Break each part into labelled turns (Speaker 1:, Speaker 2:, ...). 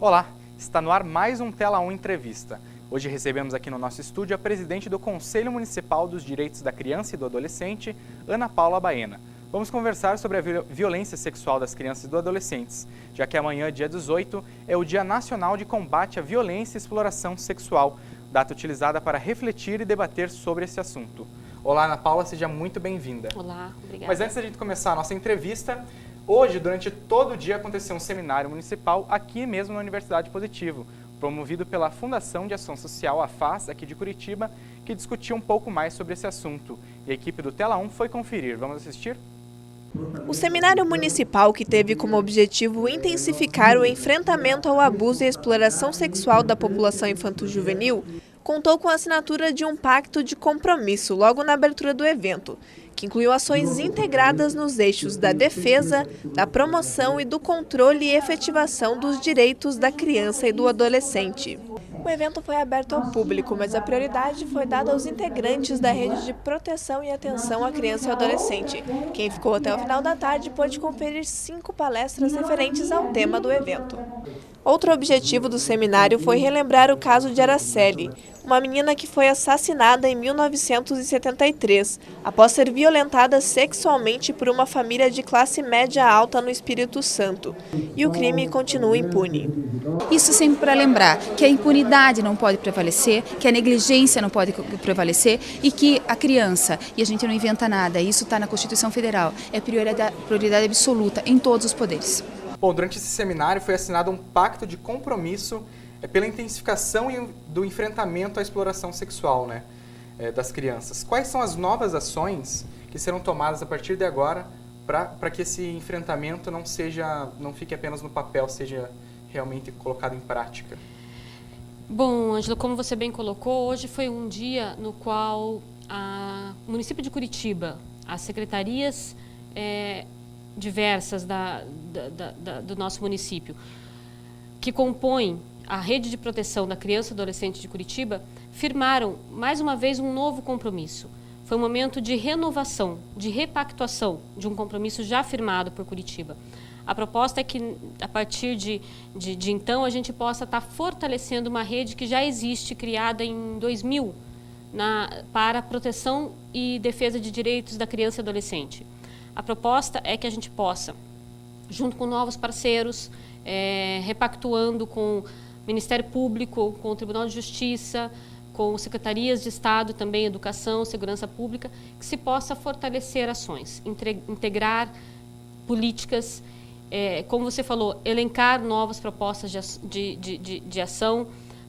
Speaker 1: Olá, está no ar mais um Tela 1 Entrevista. Hoje recebemos aqui no nosso estúdio a presidente do Conselho Municipal dos Direitos da Criança e do Adolescente, Ana Paula Baena. Vamos conversar sobre a violência sexual das crianças e dos adolescentes, já que amanhã, dia 18, é o Dia Nacional de Combate à Violência e Exploração Sexual, data utilizada para refletir e debater sobre esse assunto. Olá, Ana Paula, seja muito bem-vinda.
Speaker 2: Olá, obrigada.
Speaker 1: Mas antes da gente começar a nossa entrevista, hoje, durante todo o dia, aconteceu um seminário municipal aqui mesmo na Universidade Positivo, promovido pela Fundação de Ação Social, a FAS, aqui de Curitiba, que discutia um pouco mais sobre esse assunto. E a equipe do Tela 1 foi conferir. Vamos assistir?
Speaker 3: O seminário municipal, que teve como objetivo intensificar o enfrentamento ao abuso e exploração sexual da população infanto-juvenil, contou com a assinatura de um pacto de compromisso logo na abertura do evento, que incluiu ações integradas nos eixos da defesa, da promoção e do controle e efetivação dos direitos da criança e do adolescente. O evento foi aberto ao público, mas a prioridade foi dada aos integrantes da rede de proteção e atenção à criança e ao adolescente. Quem ficou até o final da tarde pôde conferir 5 palestras referentes ao tema do evento. Outro objetivo do seminário foi relembrar o caso de Araceli, uma menina que foi assassinada em 1973, após ser violentada sexualmente por uma família de classe média alta no Espírito Santo. E o crime continua impune.
Speaker 4: Isso sempre para lembrar que a impunidade não pode prevalecer, que a negligência não pode prevalecer e que a criança, e a gente não inventa nada, isso está na Constituição Federal, é prioridade absoluta em todos os poderes.
Speaker 1: Bom, durante esse seminário foi assinado um pacto de compromisso pela intensificação do enfrentamento à exploração sexual, das crianças. Quais são as novas ações que serão tomadas a partir de agora para que esse enfrentamento não fique apenas no papel, seja realmente colocado em prática?
Speaker 2: Bom, Ângela, como você bem colocou, hoje foi um dia no qual o município de Curitiba, as secretarias diversas do nosso município, que compõem a rede de proteção da criança e adolescente de Curitiba, firmaram mais uma vez um novo compromisso. Foi um momento de renovação, de repactuação de um compromisso já firmado por Curitiba. A proposta é que, a partir de então, a gente possa estar fortalecendo uma rede que já existe, criada em 2000, para a proteção e defesa de direitos da criança e adolescente. A proposta é que a gente possa, junto com novos parceiros, repactuando com o Ministério Público, com o Tribunal de Justiça, com secretarias de Estado, também Educação, Segurança Pública, que se possa fortalecer ações, integrar políticas, como você falou, elencar novas propostas de ação,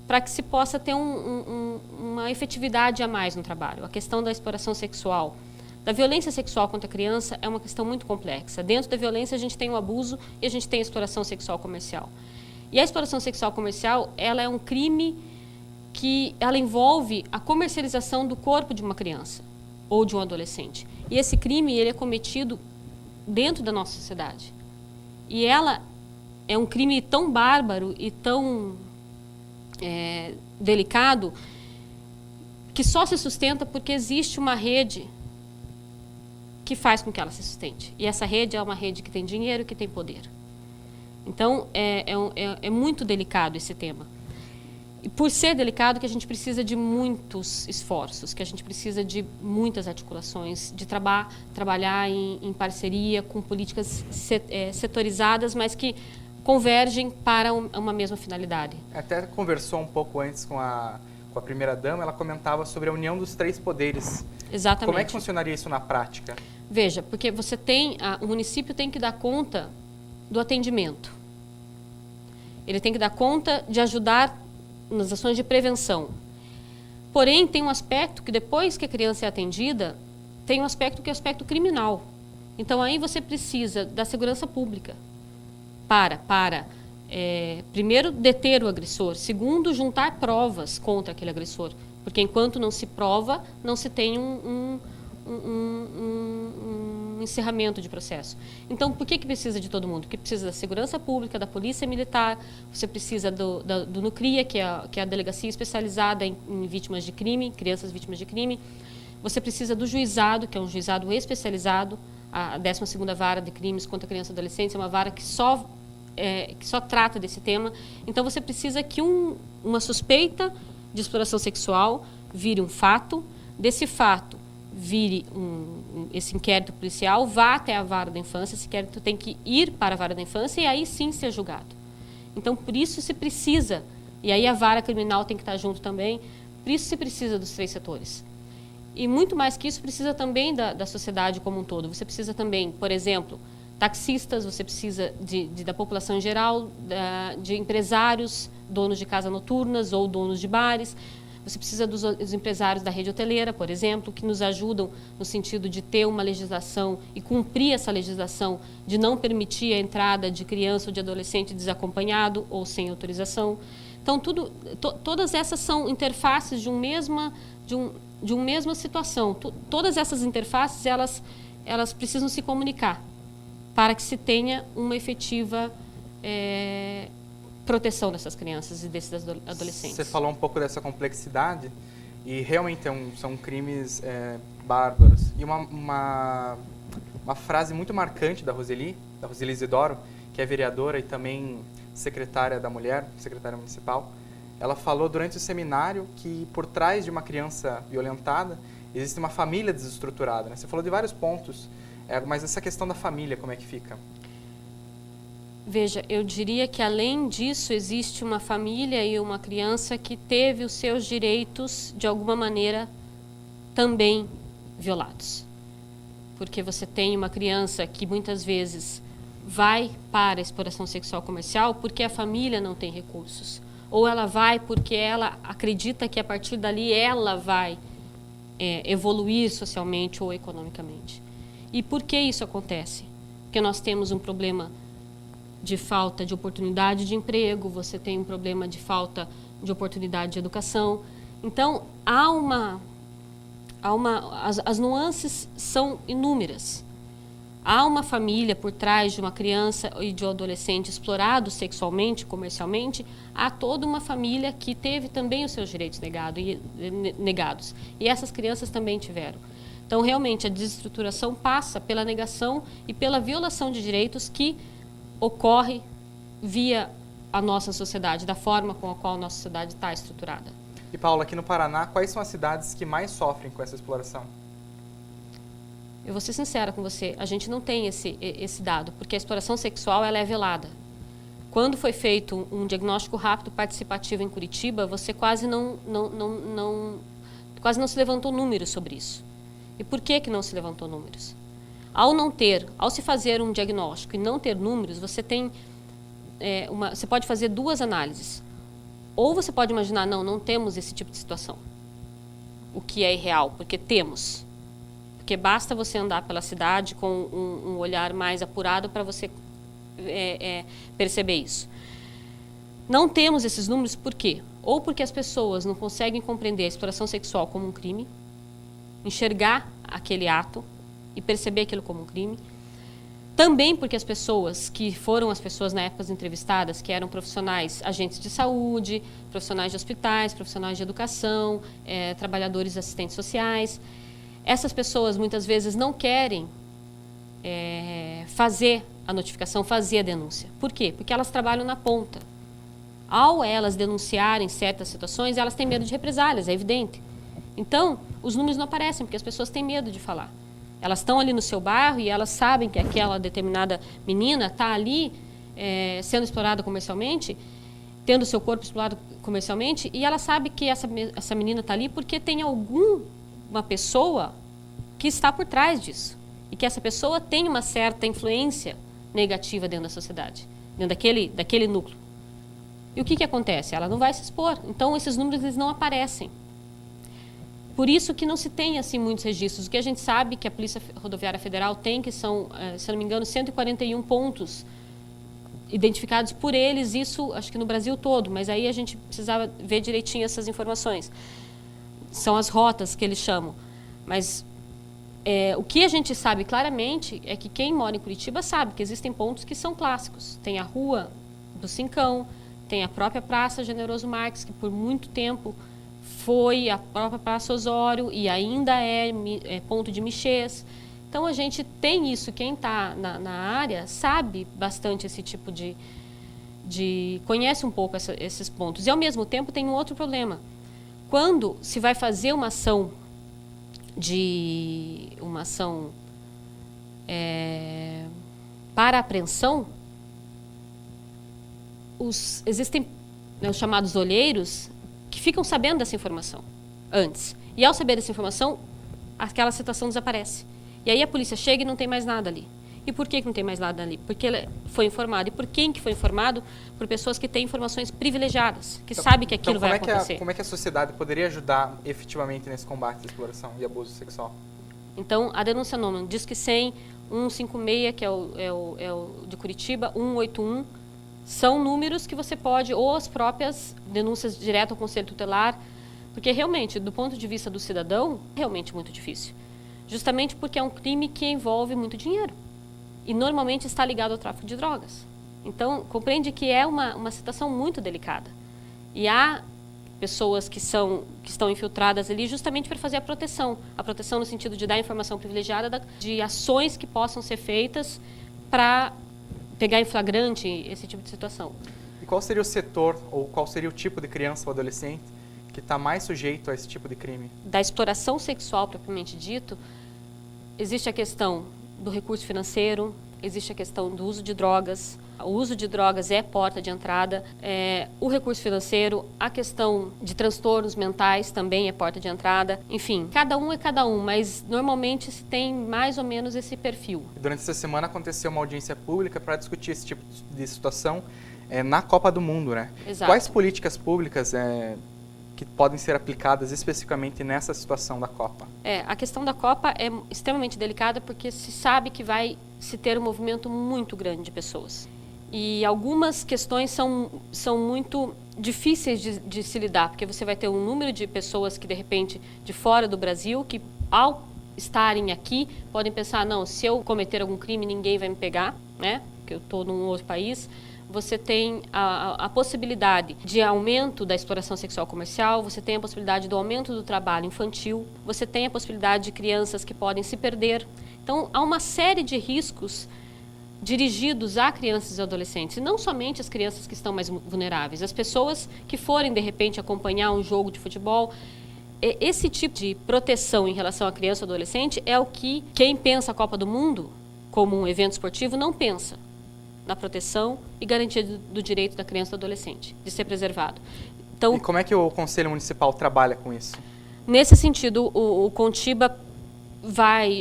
Speaker 2: para que se possa ter uma efetividade a mais no trabalho. A questão da exploração sexual, da violência sexual contra a criança é uma questão muito complexa. Dentro da violência a gente tem o abuso e a gente tem a exploração sexual comercial. E a exploração sexual comercial, ela é um crime que ela envolve a comercialização do corpo de uma criança ou de um adolescente. E esse crime ele é cometido dentro da nossa sociedade. E ela é um crime tão bárbaro e tão delicado que só se sustenta porque existe uma rede que faz com que ela se sustente. E essa rede é uma rede que tem dinheiro e que tem poder. Então, é muito delicado esse tema. E por ser delicado que a gente precisa de muitos esforços, que a gente precisa de muitas articulações, de trabalhar em parceria com políticas setorizadas, mas que convergem para uma mesma finalidade.
Speaker 1: Até conversou um pouco antes com a primeira-dama, ela comentava sobre a união dos 3 poderes.
Speaker 2: Exatamente.
Speaker 1: Como é que funcionaria isso na prática?
Speaker 2: Veja, porque o município tem que dar conta do atendimento. Ele tem que dar conta de ajudar nas ações de prevenção. Porém, tem um aspecto que depois que a criança é atendida, tem um aspecto que é o aspecto criminal. Então, aí você precisa da segurança pública para primeiro, deter o agressor. Segundo, juntar provas contra aquele agressor. Porque enquanto não se prova, não se tem um encerramento de processo. Então, por que precisa de todo mundo? Porque precisa da segurança pública, da polícia militar, você precisa do NUCRIA, que é a delegacia especializada em vítimas de crime, crianças vítimas de crime. Você precisa do juizado, que é um juizado especializado, a 12ª Vara de Crimes contra Criança e Adolescente, é uma vara que só que só trata desse tema. Então, você precisa que uma suspeita de exploração sexual vire um fato, desse fato vire esse inquérito policial, vá até a vara da infância, esse inquérito tem que ir para a vara da infância e aí sim ser julgado. Então, por isso se precisa, e aí a vara criminal tem que estar junto também, por isso se precisa dos 3 setores. E muito mais que isso, precisa também da sociedade como um todo. Você precisa também, por exemplo, taxistas, você precisa da população em geral, de empresários, donos de casas noturnas ou donos de bares. Você precisa dos empresários da rede hoteleira, por exemplo, que nos ajudam no sentido de ter uma legislação e cumprir essa legislação de não permitir a entrada de criança ou de adolescente desacompanhado ou sem autorização. Então, todas essas são interfaces de uma mesma situação. Todas essas interfaces, elas precisam se comunicar para que se tenha uma efetiva proteção dessas crianças e desses adolescentes.
Speaker 1: Você falou um pouco dessa complexidade e realmente são crimes bárbaros. E uma frase muito marcante da Roseli Isidoro, que é vereadora e também secretária da Mulher, secretária municipal, ela falou durante o seminário que por trás de uma criança violentada existe uma família desestruturada, né? Você falou de vários pontos, mas essa questão da família, como é que fica?
Speaker 2: Veja, eu diria que além disso existe uma família e uma criança que teve os seus direitos de alguma maneira também violados. Porque você tem uma criança que muitas vezes vai para a exploração sexual comercial porque a família não tem recursos. Ou ela vai porque ela acredita que a partir dali ela vai evoluir socialmente ou economicamente. E por que isso acontece? Porque nós temos um problema de falta de oportunidade de emprego, você tem um problema de falta de oportunidade de educação. Então, as nuances são inúmeras. Há uma família por trás de uma criança e de um adolescente explorado sexualmente, comercialmente, há toda uma família que teve também os seus direitos negados. E essas crianças também tiveram. Então, realmente, a desestruturação passa pela negação e pela violação de direitos que ocorre via a nossa sociedade, da forma com a qual a nossa sociedade está estruturada.
Speaker 1: E, Paula, aqui no Paraná, quais são as cidades que mais sofrem com essa exploração?
Speaker 2: Eu vou ser sincera com você, a gente não tem esse dado, porque a exploração sexual ela é velada. Quando foi feito um diagnóstico rápido participativo em Curitiba, você quase não se levantou números sobre isso. E por que não se levantou números? Ao se fazer um diagnóstico e não ter números, você você pode fazer 2 análises. Ou você pode imaginar, não temos esse tipo de situação, o que é irreal, porque temos. Porque basta você andar pela cidade com um olhar mais apurado para você perceber isso. Não temos esses números por quê? Ou porque as pessoas não conseguem compreender a exploração sexual como um crime, enxergar aquele ato e perceber aquilo como um crime. Também porque as pessoas que foram as pessoas na época entrevistadas, que eram profissionais, agentes de saúde, profissionais de hospitais, profissionais de educação, trabalhadores assistentes sociais, essas pessoas muitas vezes não querem fazer a notificação, fazer a denúncia. Por quê? Porque elas trabalham na ponta. Ao elas denunciarem certas situações, elas têm medo de represálias, é evidente. Então, os números não aparecem, porque as pessoas têm medo de falar. Elas estão ali no seu bairro e elas sabem que aquela determinada menina está ali sendo explorada comercialmente, tendo seu corpo explorado comercialmente, e ela sabe que essa menina está ali porque tem uma pessoa que está por trás disso. E que essa pessoa tem uma certa influência negativa dentro da sociedade, dentro daquele núcleo. E o que acontece? Ela não vai se expor. Então, esses números eles não aparecem. Por isso que não se tem assim muitos registros. O que a gente sabe que a Polícia Rodoviária Federal tem, que são, se não me engano, 141 pontos identificados por eles, isso acho que no Brasil todo, mas aí a gente precisava ver direitinho essas informações. São as rotas que eles chamam. Mas o que a gente sabe claramente é que quem mora em Curitiba sabe que existem pontos que são clássicos. Tem a Rua do Cincão, tem a própria Praça Generoso Marques, que por muito tempo foi a própria Praça Osório e ainda é ponto de michês. Então, a gente tem isso. Quem está na área sabe bastante esse tipo de conhece um pouco esses pontos. E, ao mesmo tempo, tem um outro problema. Quando se vai fazer uma ação para apreensão, existem, né, os chamados olheiros que ficam sabendo dessa informação antes. E, ao saber dessa informação, aquela situação desaparece. E aí a polícia chega e não tem mais nada ali. E por que não tem mais nada ali? Porque ele foi informado. E por quem que foi informado? Por pessoas que têm informações privilegiadas, que sabem que aquilo vai acontecer.
Speaker 1: Como é que a sociedade poderia ajudar efetivamente nesse combate à exploração e abuso sexual?
Speaker 2: Então, a denúncia anônima, Disque 100, 156, que é o de Curitiba, 181, são números que você pode, ou as próprias denúncias direto ao Conselho Tutelar, porque realmente, do ponto de vista do cidadão, é realmente muito difícil. Justamente porque é um crime que envolve muito dinheiro. E normalmente está ligado ao tráfico de drogas. Então, compreende que é uma situação muito delicada. E há pessoas que estão infiltradas ali justamente para fazer a proteção no sentido de dar informação privilegiada de ações que possam ser feitas para pegar em flagrante esse tipo de situação.
Speaker 1: E qual seria o setor ou qual seria o tipo de criança ou adolescente que está mais sujeito a esse tipo de crime?
Speaker 2: Da exploração sexual propriamente dito, existe a questão do recurso financeiro, existe a questão do uso de drogas. O uso de drogas é porta de entrada. O recurso financeiro, a questão de transtornos mentais também é porta de entrada. Enfim, cada um é cada um, mas normalmente se tem mais ou menos esse perfil.
Speaker 1: Durante essa semana aconteceu uma audiência pública para discutir esse tipo de situação na Copa do Mundo, né?
Speaker 2: Exato.
Speaker 1: Quais políticas públicas que podem ser aplicadas especificamente nessa situação da Copa?
Speaker 2: A questão da Copa é extremamente delicada porque se sabe que vai se ter um movimento muito grande de pessoas. E algumas questões são muito difíceis de se lidar, porque você vai ter um número de pessoas que, de repente, de fora do Brasil, que ao estarem aqui, podem pensar, não, se eu cometer algum crime, ninguém vai me pegar, né? Porque eu estou num outro país. Você tem a possibilidade de aumento da exploração sexual comercial, você tem a possibilidade do aumento do trabalho infantil, você tem a possibilidade de crianças que podem se perder. Então, há uma série de riscos dirigidos a crianças e adolescentes, e não somente as crianças que estão mais vulneráveis, as pessoas que forem, de repente, acompanhar um jogo de futebol. Esse tipo de proteção em relação à criança e adolescente é o que quem pensa a Copa do Mundo como um evento esportivo não pensa na proteção e garantia do direito da criança e do adolescente, de ser preservado. Então,
Speaker 1: e como é que o Conselho Municipal trabalha com isso?
Speaker 2: Nesse sentido, o Contiba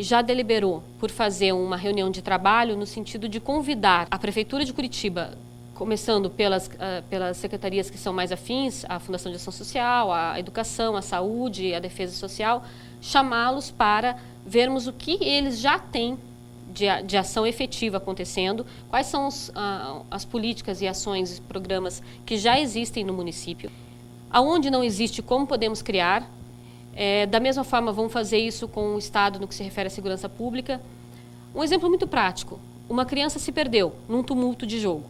Speaker 2: já deliberou por fazer uma reunião de trabalho no sentido de convidar a Prefeitura de Curitiba, começando pelas secretarias que são mais afins, a Fundação de Ação Social, a Educação, a Saúde, a Defesa Social, chamá-los para vermos o que eles já têm de ação efetiva acontecendo, quais são as políticas e ações e programas que já existem no município, aonde não existe, como podemos criar. Da mesma forma, vamos fazer isso com o Estado no que se refere à segurança pública. Um exemplo muito prático, uma criança se perdeu num tumulto de jogo.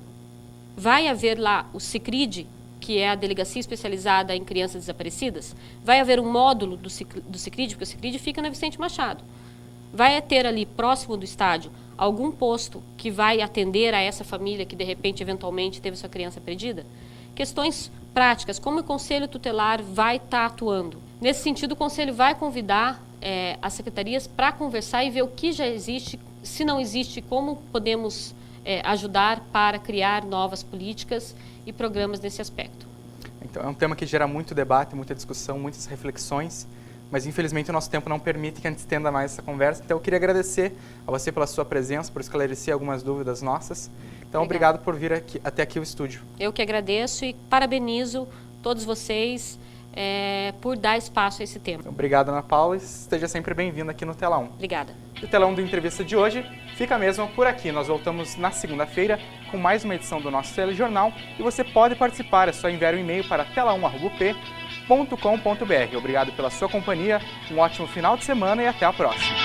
Speaker 2: Vai haver lá o CICRID, que é a Delegacia Especializada em Crianças Desaparecidas, vai haver um módulo do CICRID, porque o CICRID fica na Vicente Machado. Vai ter ali, próximo do estádio, algum posto que vai atender a essa família que, de repente, eventualmente, teve sua criança perdida? Questões práticas, como o Conselho Tutelar vai estar atuando? Nesse sentido, o Conselho vai convidar as secretarias para conversar e ver o que já existe, se não existe, como podemos ajudar para criar novas políticas e programas nesse aspecto.
Speaker 1: Então, é um tema que gera muito debate, muita discussão, muitas reflexões, mas infelizmente o nosso tempo não permite que a gente estenda mais essa conversa. Então eu queria agradecer a você pela sua presença, por esclarecer algumas dúvidas nossas. Então obrigado por vir até aqui ao estúdio. Eu que agradeço e parabenizo todos vocês por dar espaço a esse tema. Obrigado, Ana Paula, e esteja sempre bem-vinda aqui no Tela 1. Obrigada. O Tela 1 do Entrevista de hoje fica mesmo por aqui. Nós voltamos na segunda-feira com mais uma edição do nosso telejornal e você pode participar, é só enviar um e-mail para tela1@up.com.br. Obrigado pela sua companhia, um ótimo final de semana e até a próxima.